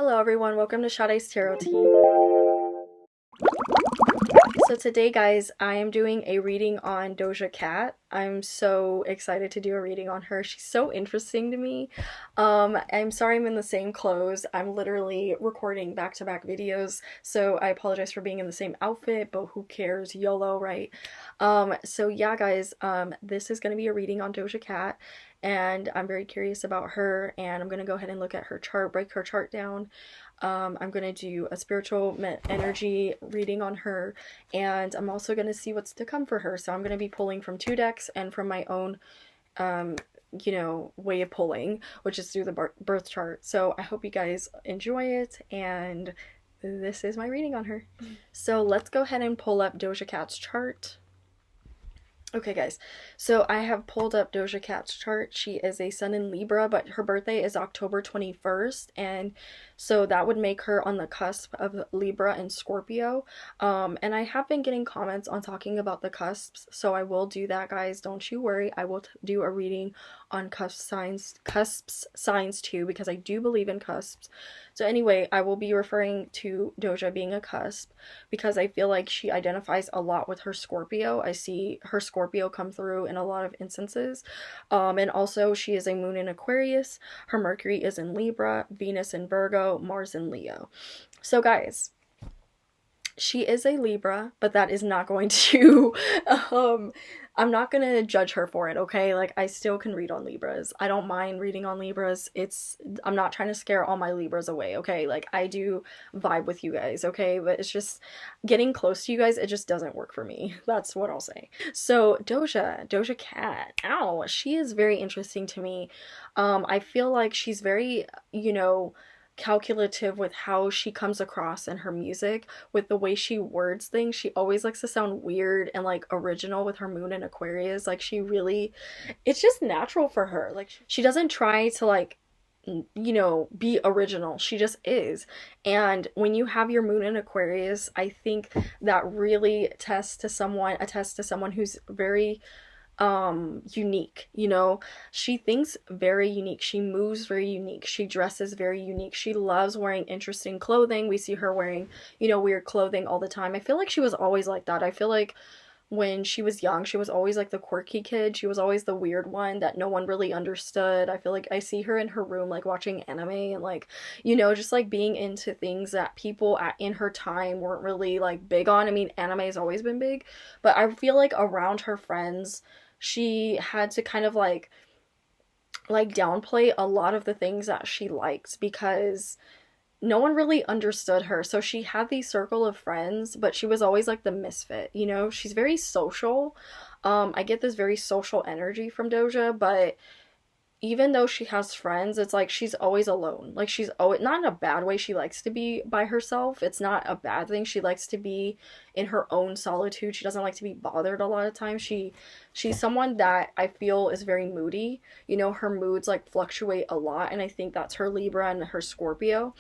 Hello everyone, welcome to Sade's Tarot Tea. So today guys, I am doing a reading on Doja Cat. I'm so excited to do a reading on her. She's so interesting to me. I'm sorry I'm in the same clothes. I'm literally recording back-to-back videos, so I apologize for being in the same outfit, but who cares? YOLO, right? So yeah guys, this is going to be a reading on Doja Cat, and I'm very curious about her, and I'm going to go ahead and look at her chart, break her chart down. I'm going to do a spiritual energy reading on her, and I'm also going to see what's to come for her. So I'm going to be pulling from two decks and from my own, um, way of pulling, which is through the birth chart. So I hope you guys enjoy it, and this is my reading on her. So let's go ahead and pull up Doja Cat's chart. Okay guys, so I have pulled up Doja Cat's chart. She is a sun in Libra, but her birthday is October 21st, and so that would make her on the cusp of Libra and Scorpio. And I have been getting comments on talking about the cusps, so I will do that guys, don't you worry. I will do a reading on cusps signs too, because I do believe in cusps. So anyway, I will be referring to Doja being a cusp because I feel like she identifies a lot with her Scorpio. I see her Scorpio come through in a lot of instances. And also she is a moon in Aquarius. Her Mercury is in Libra, Venus in Virgo, Mars in Leo. So guys, she is a Libra, but that is not going to I'm not gonna judge her for it, okay? Like, I still can read on Libras. I don't mind reading on Libras. I'm not trying to scare all my Libras away, okay? Like, I do vibe with you guys, okay? But it's just getting close to you guys, it just doesn't work for me. That's what I'll say. So Doja Cat, ow, she is very interesting to me. I feel like she's very, calculative with how she comes across in her music, with the way she words things. She always likes to sound weird and like original with her moon in Aquarius. Like, she really, it's just natural for her. Like, she doesn't try to like be original. She just is. And when you have your moon in Aquarius, I think that really attests to someone who's very unique. She thinks very unique, she moves very unique, she dresses very unique, she loves wearing interesting clothing. We see her wearing weird clothing all the time. I feel like she was always like that. I feel like when she was young, she was always like the quirky kid. She was always the weird one that no one really understood. I feel like I see her in her room like watching anime and like just like being into things that people in her time weren't really like big on. I mean, anime has always been big, but I feel like around her friends she had to kind of like downplay a lot of the things that she liked because no one really understood her. So she had these circle of friends, but she was always like the misfit. She's very social. I get this very social energy from Doja, but even though she has friends, it's like she's always alone. Like, she's always, not in a bad way, she likes to be by herself. It's not a bad thing. She likes to be in her own solitude. She doesn't like to be bothered a lot of times. She's someone that I feel is very moody. Her moods like fluctuate a lot, and I think that's her Libra and her Scorpio.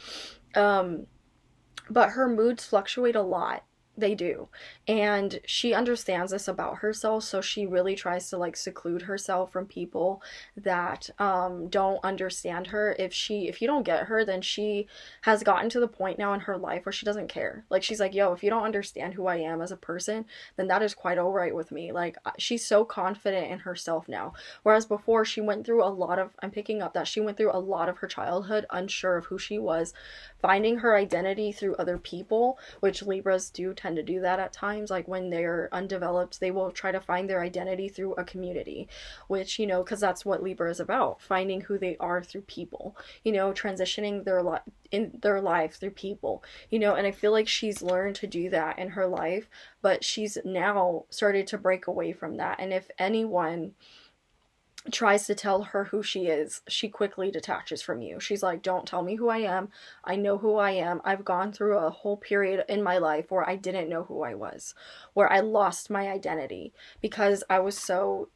But her moods fluctuate a lot. They do. And she understands this about herself, so she really tries to like seclude herself from people that don't understand her. If you don't get her, then she has gotten to the point now in her life where she doesn't care. Like, she's like, yo, if you don't understand who I am as a person, then that is quite all right with me. Like, she's so confident in herself now. Whereas before, she went through a lot of, I'm picking up that she went through a lot of her childhood unsure of who she was, finding her identity through other people, which Libras do tend to do that at times. Like, when they're undeveloped, they will try to find their identity through a community, which because that's what Libra is about, finding who they are through people, transitioning in their life through people, and I feel like she's learned to do that in her life, but she's now started to break away from that. And if anyone tries to tell her who she is, she quickly detaches from you. She's like, don't tell me who I am. I know who I am. I've gone through a whole period in my life where I didn't know who I was, where I lost my identity because I was so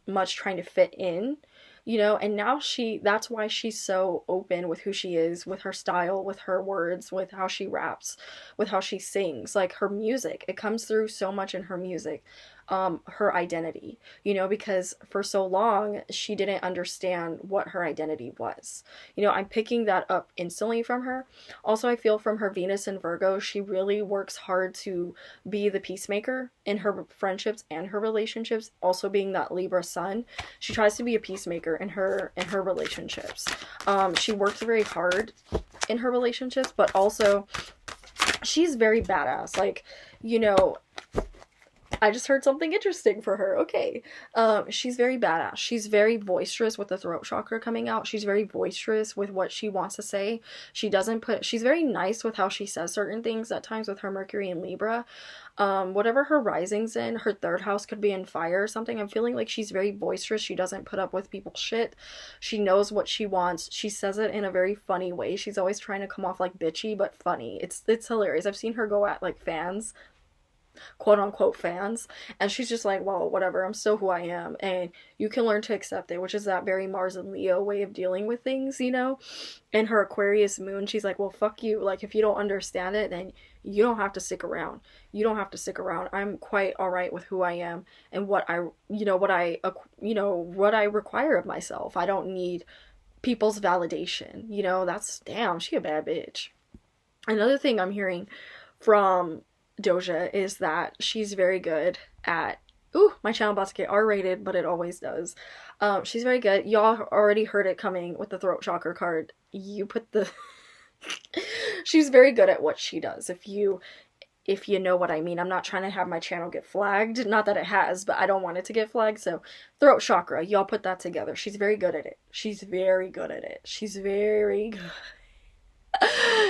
much trying to fit in, and now that's why she's so open with who she is, with her style, with her words, with how she raps, with how she sings. Like, her music, it comes through so much in her music. her identity, you know, because for so long she didn't understand what her identity was. You know, I'm picking that up instantly from her. Also, I feel from her Venus and Virgo, she really works hard to be the peacemaker in her friendships and her relationships. Also, being that Libra sun, she tries to be a peacemaker in her relationships. She works very hard in her relationships, but also she's very badass. Like, you know, I just heard something interesting for her. Okay. She's very badass. She's very boisterous with the throat chakra coming out. She's very boisterous with what she wants to say. She's very nice with how she says certain things at times with her Mercury and Libra. Whatever her rising's in, her third house could be in fire or something. I'm feeling like she's very boisterous. She doesn't put up with people's shit. She knows what she wants. She says it in a very funny way. She's always trying to come off like bitchy, but funny. It's hilarious. I've seen her go at like fans, quote unquote fans, and she's just like, well, whatever, I'm still who I am, and you can learn to accept it, which is that very Mars and Leo way of dealing with things, you know. And her Aquarius moon, she's like, well, fuck you, like, if you don't understand it, then you don't have to stick around. You don't have to stick around. I'm quite all right with who I am and what I, you know, what I require of myself. I don't need people's validation, you know. That's, damn, she a bad bitch. Another thing I'm hearing from Doja is that she's very good at, ooh, my channel about to get R-rated, but it always does. She's very good. Y'all already heard it coming with the throat chakra card. You put the she's very good at what she does. If you know what I mean. I'm not trying to have my channel get flagged. Not that it has, but I don't want it to get flagged. So throat chakra, y'all put that together. She's very good at it. She's very good at it. She's very good.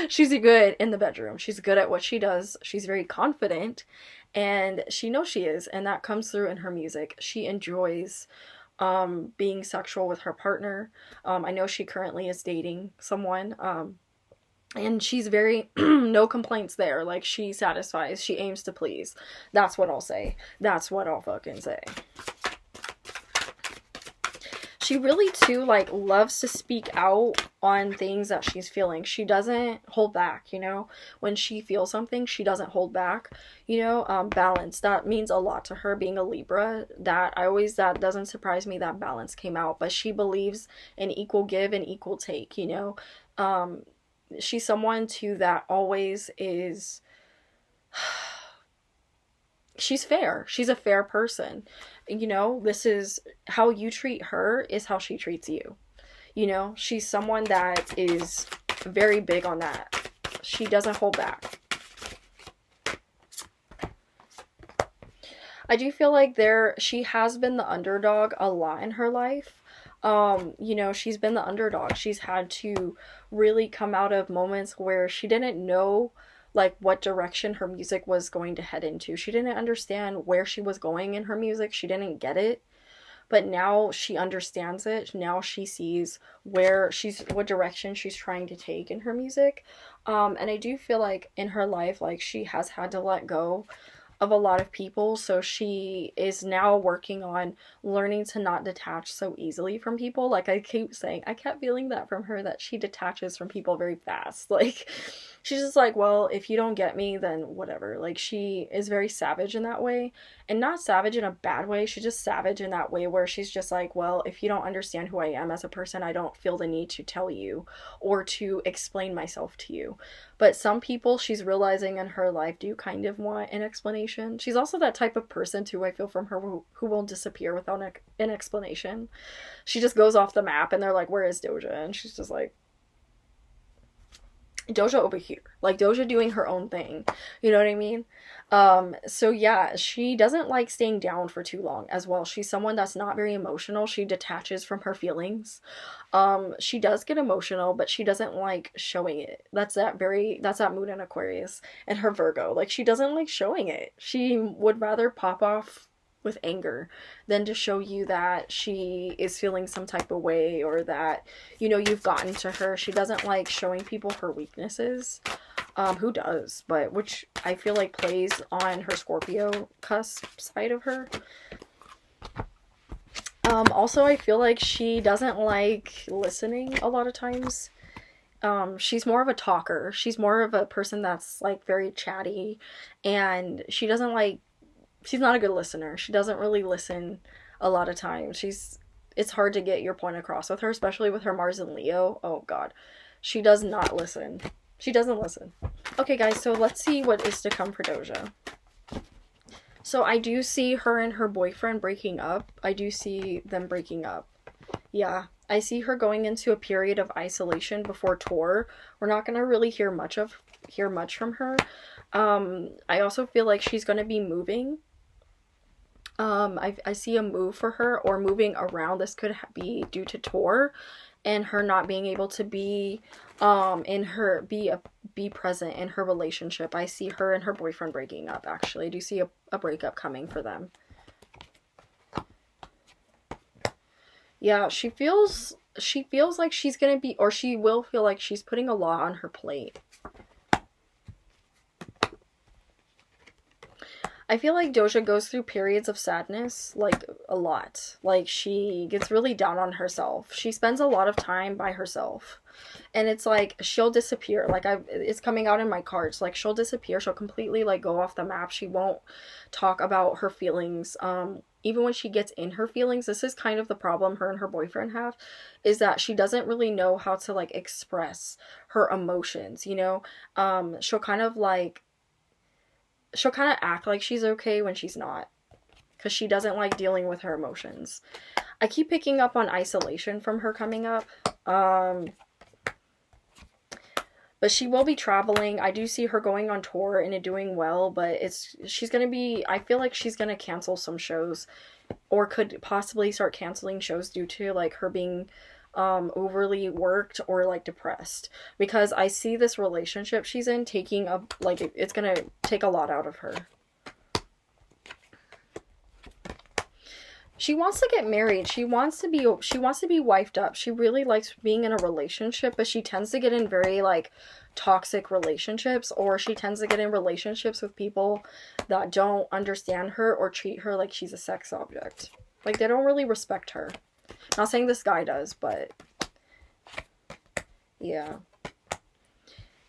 She's good in the bedroom. She's good at what she does. She's very confident, and she knows she is, and that comes through in her music. She enjoys being sexual with her partner. I know she currently is dating someone, and she's very no complaints there. Like, she satisfies. She aims to please. That's what I'll say. That's what I'll fucking say. She really too, like, loves to speak out on things that she's feeling. She doesn't hold back, you know. When she feels something, she doesn't hold back, you know. Balance, that means a lot to her, being a Libra. That doesn't surprise me that balance came out. But she believes in equal give and equal take, you know. She's someone too that always is she's fair. She's a fair person. You know, this is how you treat her is how she treats you. You know, she's someone that is very big on that. She doesn't hold back. I do feel like she has been the underdog a lot in her life. You know, she's been the underdog. She's had to really come out of moments where she didn't know like what direction her music was going to head into. She didn't understand where she was going in her music. She didn't get it. But now she understands it. Now she sees what direction she's trying to take in her music. And I do feel like in her life, like, she has had to let go of a lot of people, so she is now working on learning to not detach so easily from people. Like I keep saying, I kept feeling that from her, that she detaches from people very fast. Like, she's just like, well, if you don't get me, then whatever. Like, she is very savage in that way, and not savage in a bad way. She's just savage in that way where she's just like, well, if you don't understand who I am as a person, I don't feel the need to tell you or to explain myself to you. But some people, she's realizing in her life, do kind of want an explanation. She's also that type of person too, I feel, from her, who will disappear without an explanation. She just goes off the map and they're like, where is Doja? And she's just like, Doja over here. Like, Doja doing her own thing. You know what I mean? So yeah, she doesn't like staying down for too long as well. She's someone that's not very emotional. She detaches from her feelings. She does get emotional, but she doesn't like showing it. That's that moon in Aquarius. And her Virgo. Like, she doesn't like showing it. She would rather pop off with anger than to show you that she is feeling some type of way, or that, you know, you've gotten to her. She doesn't like showing people her weaknesses. Who does? But which I feel like plays on her Scorpio cusp side of her. Also, I feel like she doesn't like listening a lot of times. She's more of a talker. She's more of a person that's like very chatty, and she doesn't like she's not a good listener. She doesn't really listen a lot of times. It's hard to get your point across with her, especially with her Mars and Leo. Oh god. She does not listen. She doesn't listen. Okay guys, so let's see what is to come for Doja. So I do see her and her boyfriend breaking up. I do see them breaking up. Yeah, I see her going into a period of isolation before tour. We're not gonna really hear much from her. I also feel like she's gonna be moving. I see a move for her or moving around. This could be due to tour and her not being able to be in her be present in her relationship. I see her and her boyfriend breaking up. Actually, I do see a breakup coming for them. Yeah, she feels like she's gonna be, or she will feel like she's putting a lot on her plate. I feel like Doja goes through periods of sadness, like a lot. Like she gets really down on herself. She spends a lot of time by herself. And it's like she'll disappear. Like it's coming out in my cards. Like she'll disappear. She'll completely like go off the map. She won't talk about her feelings. Even when she gets in her feelings, this is kind of the problem her and her boyfriend have, is that she doesn't really know how to like express her emotions, you know? She'll kind of like she'll kind of act like she's okay when she's not, because she doesn't like dealing with her emotions. I keep picking up on isolation from her coming up. But she will be traveling. I do see her going on tour and it doing well, but she's going to be, I feel like she's going to cancel some shows, or could possibly start canceling shows due to like her being overly worked or like depressed, because I see this relationship she's in taking a like it's gonna take a lot out of her. She wants to get married. She wants to be wifed up. She really likes being in a relationship, but she tends to get in very like toxic relationships, or she tends to get in relationships with people that don't understand her or treat her like she's a sex object. Like they don't really respect her. Not saying this guy does, but yeah.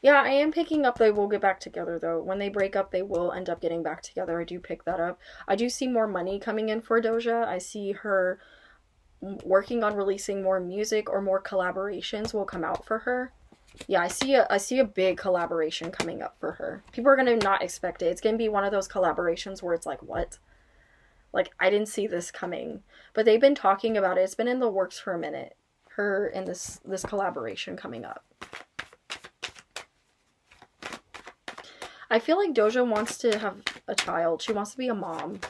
Yeah, I am picking up they will get back together though. When they break up, they will end up getting back together. I do pick that up. I do see more money coming in for Doja. I see her working on releasing more music, or more collaborations will come out for her. Yeah, I see a big collaboration coming up for her. People are going to not expect it. It's going to be one of those collaborations where it's like, what? Like, I didn't see this coming. But they've been talking about it. It's been in the works for a minute. Her and this collaboration coming up. I feel like Doja wants to have a child. She wants to be a mom.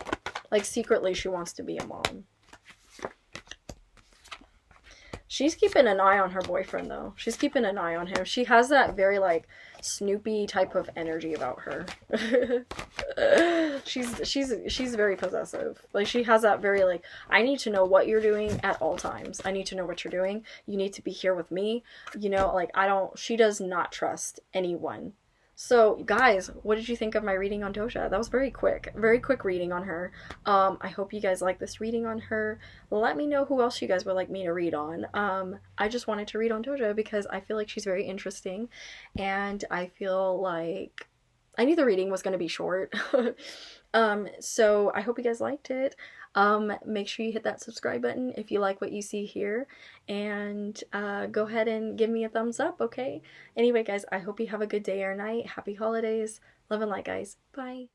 Like, secretly, she wants to be a mom. She's keeping an eye on her boyfriend, though. She's keeping an eye on him. She has that very, like, Snoopy type of energy about her. she's very possessive. Like, she has that very, like, I need to know what you're doing at all times. I need to know what you're doing. You need to be here with me. You know, like, she does not trust anyone. So, guys, what did you think of my reading on Doja? That was very quick reading on her. I hope you guys like this reading on her. Let me know who else you guys would like me to read on. I just wanted to read on Doja because I feel like she's very interesting, and I feel like I knew the reading was going to be short. So I hope you guys liked it. Make sure you hit that subscribe button if you like what you see here, and go ahead and give me a thumbs up, okay? Anyway, guys, I hope you have a good day or night. Happy holidays. Love and light, guys. Bye.